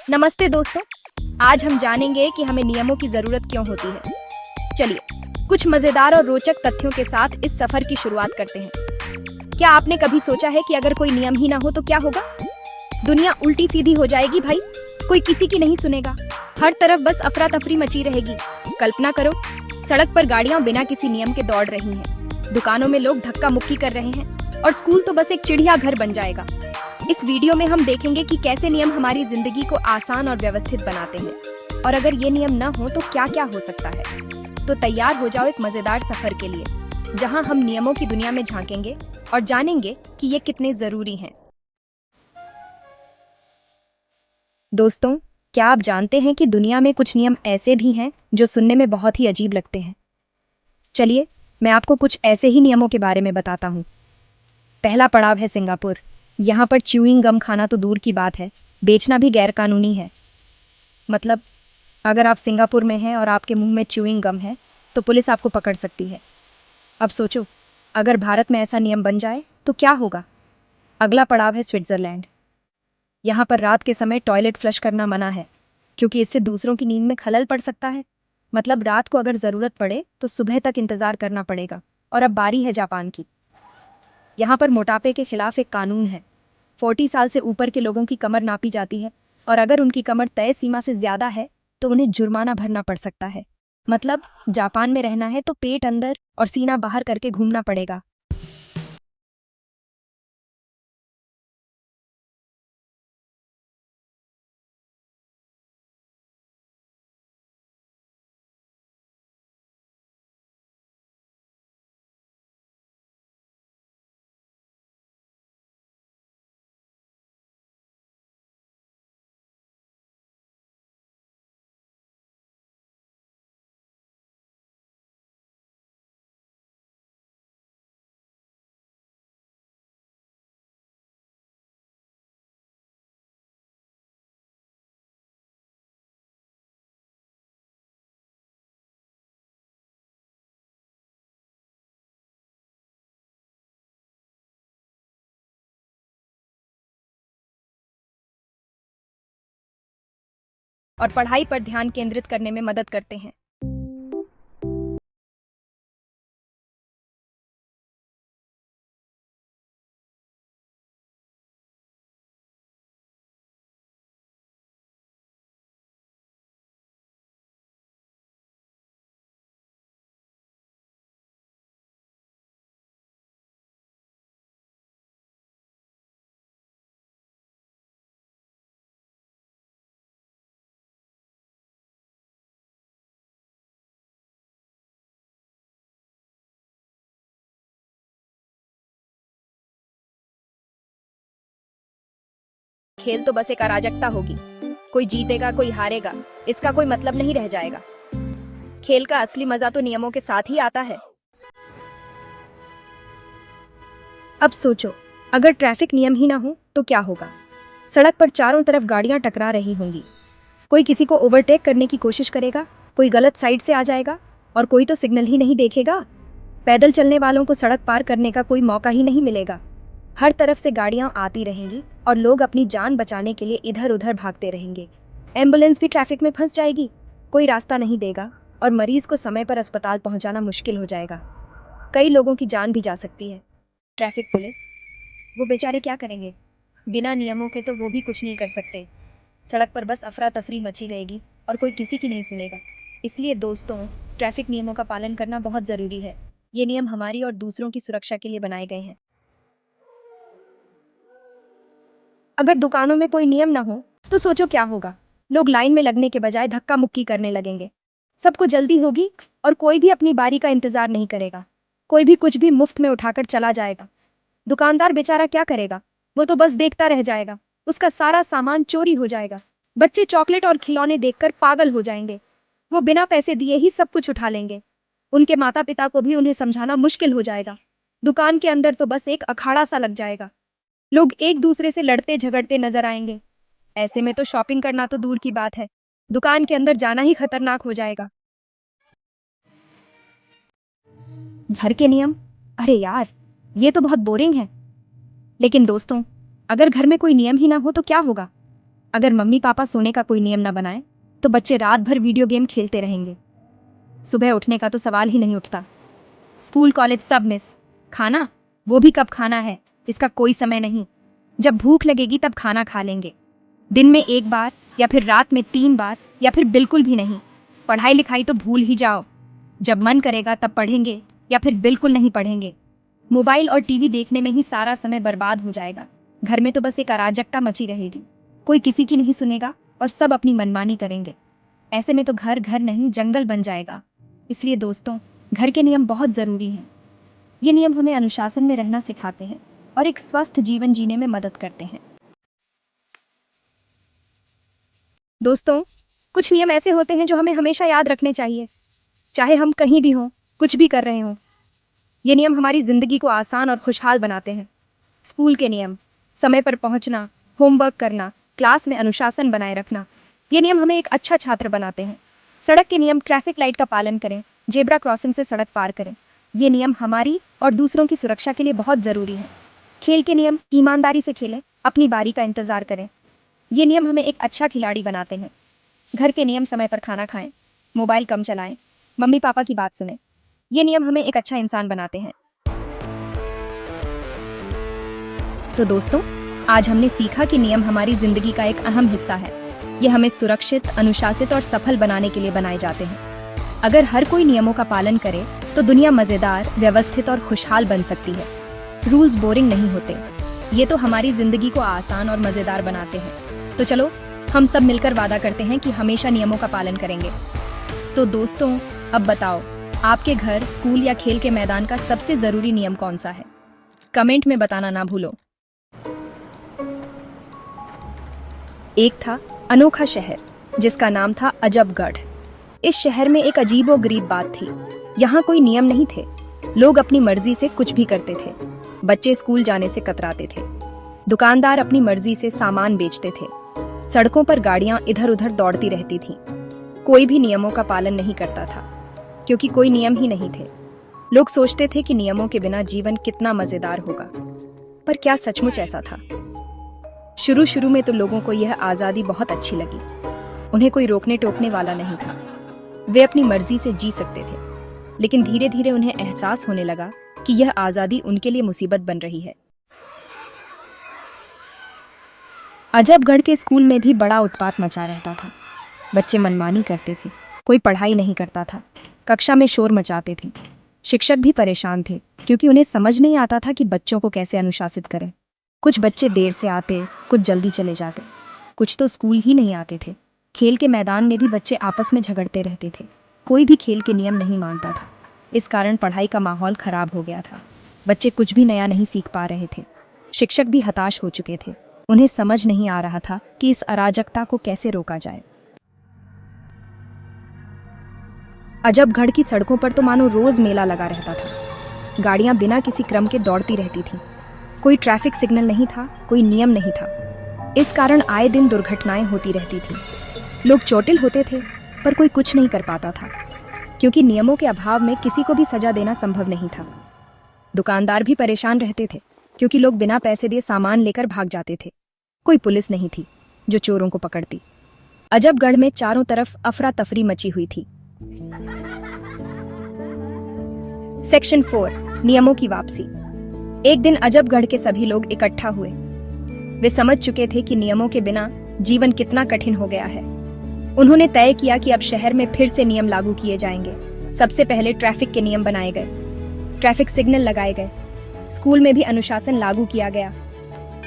नमस्ते दोस्तों। आज हम जानेंगे कि हमें नियमों की जरूरत क्यों होती है। चलिए कुछ मजेदार और रोचक तथ्यों के साथ इस सफर की शुरुआत करते हैं। क्या आपने कभी सोचा है कि अगर कोई नियम ही ना हो तो क्या होगा? दुनिया उल्टी सीधी हो जाएगी भाई। कोई किसी की नहीं सुनेगा। हर तरफ बस अफरा तफरी मची रहेगी। कल्पना करो, सड़क पर गाड़ियां बिना किसी नियम के दौड़ रही हैं। दुकानों में लोग धक्का मुक्की कर रहे हैं और स्कूल तो बस एक चिड़िया घर बन जाएगा। इस वीडियो में हम देखेंगे कि कैसे नियम हमारी जिंदगी को आसान और व्यवस्थित बनाते हैं, और अगर ये नियम न हो तो क्या क्या हो सकता है। तो तैयार हो जाओ एक मजेदार सफर के लिए, जहां हम नियमों की दुनिया में झांकेंगे और जानेंगे कि ये कितने जरूरी हैं। दोस्तों, क्या आप जानते हैं कि दुनिया में कुछ नियम ऐसे भी हैं जो सुनने में बहुत ही अजीब लगते हैं। चलिए मैं आपको कुछ ऐसे ही नियमों के बारे में बताता हूँ। पहला पड़ाव है सिंगापुर। यहाँ पर च्यूइंग गम खाना तो दूर की बात है, बेचना भी गैर कानूनी है। मतलब अगर आप सिंगापुर में हैं और आपके मुंह में च्यूइंग गम है तो पुलिस आपको पकड़ सकती है। अब सोचो, अगर भारत में ऐसा नियम बन जाए तो क्या होगा। अगला पड़ाव है स्विट्जरलैंड। यहाँ पर रात के समय टॉयलेट फ्लश करना मना है, क्योंकि इससे दूसरों की नींद में खलल पड़ सकता है। मतलब रात को अगर ज़रूरत पड़े तो सुबह तक इंतज़ार करना पड़ेगा। और अब बारी है जापान की। यहाँ पर मोटापे के खिलाफ एक कानून है। 40 साल से ऊपर के लोगों की कमर नापी जाती है, और अगर उनकी कमर तय सीमा से ज्यादा है तो उन्हें जुर्माना भरना पड़ सकता है। मतलब जापान में रहना है तो पेट अंदर और सीना बाहर करके घूमना पड़ेगा। और पढ़ाई पर ध्यान केंद्रित करने में मदद करते हैं। खेल तो बस एक अराजकता होगी। कोई जीतेगा कोई हारेगा, इसका कोई मतलब नहीं रह जाएगा। खेल का असली मजा तो नियमों के साथ ही आता है। अब सोचो, अगर ट्रैफिक नियम ही ना हो तो क्या होगा। सड़क पर चारों तरफ गाड़ियां टकरा रही होंगी। कोई किसी को ओवरटेक करने की कोशिश करेगा, कोई गलत साइड से आ जाएगा, और कोई तो सिग्नल ही नहीं देखेगा। पैदल चलने वालों को सड़क पार करने का कोई मौका ही नहीं मिलेगा। हर तरफ से गाड़ियां आती रहेंगी और लोग अपनी जान बचाने के लिए इधर उधर भागते रहेंगे। एम्बुलेंस भी ट्रैफिक में फंस जाएगी, कोई रास्ता नहीं देगा, और मरीज को समय पर अस्पताल पहुंचाना मुश्किल हो जाएगा। कई लोगों की जान भी जा सकती है। ट्रैफिक पुलिस, वो बेचारे क्या करेंगे? बिना नियमों के तो वो भी कुछ नहीं कर सकते। सड़क पर बस अफरा तफरी मची रहेगी और कोई किसी की नहीं सुनेगा। इसलिए दोस्तों, ट्रैफिक नियमों का पालन करना बहुत ज़रूरी है। ये नियम हमारी और दूसरों की सुरक्षा के लिए बनाए गए हैं। अगर दुकानों में कोई नियम ना हो तो सोचो क्या होगा। लोग लाइन में लगने के बजाय धक्का मुक्की करने लगेंगे। सबको जल्दी होगी और कोई भी अपनी बारी का इंतजार नहीं करेगा। कोई भी कुछ भी मुफ्त में उठाकर चला जाएगा। दुकानदार बेचारा क्या करेगा? वो तो बस देखता रह जाएगा। उसका सारा सामान चोरी हो जाएगा। बच्चे चॉकलेट और खिलौने देखकर पागल हो जाएंगे। वो बिना पैसे दिए ही सब कुछ उठा लेंगे। उनके माता पिता को भी उन्हें समझाना मुश्किल हो जाएगा। दुकान के अंदर तो बस एक अखाड़ा सा लग जाएगा। लोग एक दूसरे से लड़ते झगड़ते नजर आएंगे। ऐसे में तो शॉपिंग करना तो दूर की बात है, दुकान के अंदर जाना ही खतरनाक हो जाएगा। घर के नियम, अरे यार, ये तो बहुत बोरिंग है। लेकिन दोस्तों, अगर घर में कोई नियम ही ना हो तो क्या होगा। अगर मम्मी पापा सोने का कोई नियम न बनाए तो बच्चे रात भर वीडियो गेम खेलते रहेंगे। सुबह उठने का तो सवाल ही नहीं उठता। स्कूल कॉलेज सब मिस। खाना, वो भी कब खाना है इसका कोई समय नहीं। जब भूख लगेगी तब खाना खा लेंगे। दिन में 1 बार या फिर रात में 3 बार या फिर बिल्कुल भी नहीं। पढ़ाई लिखाई तो भूल ही जाओ। जब मन करेगा तब पढ़ेंगे या फिर बिल्कुल नहीं पढ़ेंगे। मोबाइल और टीवी देखने में ही सारा समय बर्बाद हो जाएगा। घर में तो बस एक अराजकता मची रहेगी। कोई किसी की नहीं सुनेगा और सब अपनी मनमानी करेंगे। ऐसे में तो घर घर नहीं जंगल बन जाएगा। इसलिए दोस्तों, घर के नियम बहुत ज़रूरी हैं। ये नियम हमें अनुशासन में रहना सिखाते हैं और एक स्वस्थ जीवन जीने में मदद करते हैं। दोस्तों, कुछ नियम ऐसे होते हैं जो हमें हमेशा याद रखने चाहिए, चाहे हम कहीं भी हों, कुछ भी कर रहे हों। ये नियम हमारी ज़िंदगी को आसान और खुशहाल बनाते हैं। स्कूल के नियम, समय पर पहुंचना, होमवर्क करना, क्लास में अनुशासन बनाए रखना, ये नियम हमें एक अच्छा छात्र बनाते हैं। सड़क के नियम, ट्रैफिक लाइट का पालन करें, जेब्रा क्रॉसिंग से सड़क पार करें, ये नियम हमारी और दूसरों की सुरक्षा के लिए बहुत ज़रूरी है। खेल के नियम, ईमानदारी से खेलें, अपनी बारी का इंतज़ार करें, ये नियम हमें एक अच्छा खिलाड़ी बनाते हैं। घर के नियम, समय पर खाना खाएं, मोबाइल कम चलाएं, मम्मी पापा की बात सुनें, ये नियम हमें एक अच्छा इंसान बनाते हैं। तो दोस्तों, आज हमने सीखा कि नियम हमारी जिंदगी का एक अहम हिस्सा है। ये हमें सुरक्षित, अनुशासित और सफल बनाने के लिए बनाए जाते हैं। अगर हर कोई नियमों का पालन करे तो दुनिया मजेदार, व्यवस्थित और खुशहाल बन सकती है। रूल्स बोरिंग नहीं होते, ये तो हमारी जिंदगी को आसान और मजेदार बनाते हैं। तो चलो हम सब मिलकर वादा करते हैं कि हमेशा नियमों का पालन करेंगे। तो दोस्तों, अब बताओ, आपके घर, स्कूल या खेल के मैदान का सबसे जरूरी नियम कौन सा है? कमेंट में बताना ना भूलो। एक था अनोखा शहर जिसका नाम था अजबगढ़। इस शहर में एक अजीबोगरीब बात थी। यहाँ कोई नियम नहीं थे। लोग अपनी मर्जी से कुछ भी करते थे। बच्चे स्कूल जाने से कतराते थे। दुकानदार अपनी मर्जी से सामान बेचते थे। सड़कों पर गाड़ियां इधर उधर दौड़ती रहती थीं। कोई भी नियमों का पालन नहीं करता था, क्योंकि कोई नियम ही नहीं थे। लोग सोचते थे कि नियमों के बिना जीवन कितना मजेदार होगा, पर क्या सचमुच ऐसा था? शुरू शुरू में तो लोगों को यह आज़ादी बहुत अच्छी लगी। उन्हें कोई रोकने टोकने वाला नहीं था। वे अपनी मर्जी से जी सकते थे। लेकिन धीरे धीरे उन्हें एहसास होने लगा कि यह आज़ादी उनके लिए मुसीबत बन रही है। अजबगढ़ के स्कूल में भी बड़ा उत्पात मचा रहता था। बच्चे मनमानी करते थे, कोई पढ़ाई नहीं करता था, कक्षा में शोर मचाते थे। शिक्षक भी परेशान थे, क्योंकि उन्हें समझ नहीं आता था कि बच्चों को कैसे अनुशासित करें। कुछ बच्चे देर से आते, कुछ जल्दी चले जाते, कुछ तो स्कूल ही नहीं आते थे। खेल के मैदान में भी बच्चे आपस में झगड़ते रहते थे। कोई भी खेल के नियम नहीं मानता था। इस कारण पढ़ाई का माहौल खराब हो गया था। बच्चे कुछ भी नया नहीं सीख पा रहे थे। शिक्षक भी हताश हो चुके थे। उन्हें समझ नहीं आ रहा था कि इस अराजकता को कैसे रोका जाए। अजबगढ़ की सड़कों पर तो मानो रोज मेला लगा रहता था। गाड़ियां बिना किसी क्रम के दौड़ती रहती थीं। कोई ट्रैफिक सिग्नल नहीं था, कोई नियम नहीं था। इस कारण आए दिन दुर्घटनाएं होती रहती थीं। लोग चोटिल होते थे, पर कोई कुछ नहीं कर पाता था, क्योंकि नियमों के अभाव में किसी को भी सजा देना संभव नहीं था। दुकानदार भी परेशान रहते थे, क्योंकि लोग बिना पैसे दिए सामान लेकर भाग जाते थे। कोई पुलिस नहीं थी जो चोरों को पकड़ती। अजबगढ़ में चारों तरफ अफरा तफरी मची हुई थी। सेक्शन 4, नियमों की वापसी। एक दिन अजबगढ़ के सभी लोग इकट्ठा हुए। वे समझ चुके थे कि नियमों के बिना जीवन कितना कठिन हो गया है। उन्होंने तय किया कि अब शहर में फिर से नियम लागू किए जाएंगे। सबसे पहले ट्रैफिक के नियम बनाए गए, ट्रैफिक सिग्नल लगाए गए, स्कूल में भी अनुशासन लागू किया गया।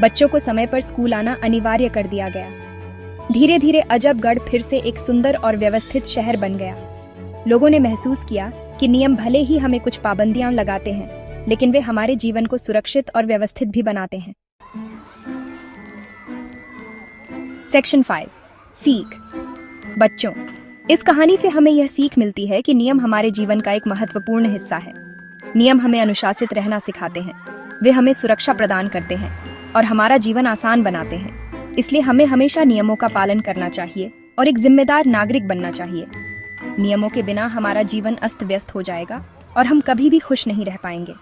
बच्चों को समय पर स्कूल आना अनिवार्य कर दिया गया। धीरे धीरे अजबगढ़ फिर से एक सुंदर और व्यवस्थित शहर बन गया। लोगों ने महसूस किया कि नियम भले ही हमें कुछ पाबंदियां लगाते हैं, लेकिन वे हमारे जीवन को सुरक्षित और व्यवस्थित भी बनाते हैं। सेक्शन 5, सीख। बच्चों, इस कहानी से हमें यह सीख मिलती है कि नियम हमारे जीवन का एक महत्वपूर्ण हिस्सा है। नियम हमें अनुशासित रहना सिखाते हैं। वे हमें सुरक्षा प्रदान करते हैं और हमारा जीवन आसान बनाते हैं। इसलिए हमें हमेशा नियमों का पालन करना चाहिए और एक जिम्मेदार नागरिक बनना चाहिए। नियमों के बिना हमारा जीवन अस्त व्यस्त हो जाएगा और हम कभी भी खुश नहीं रह पाएंगे।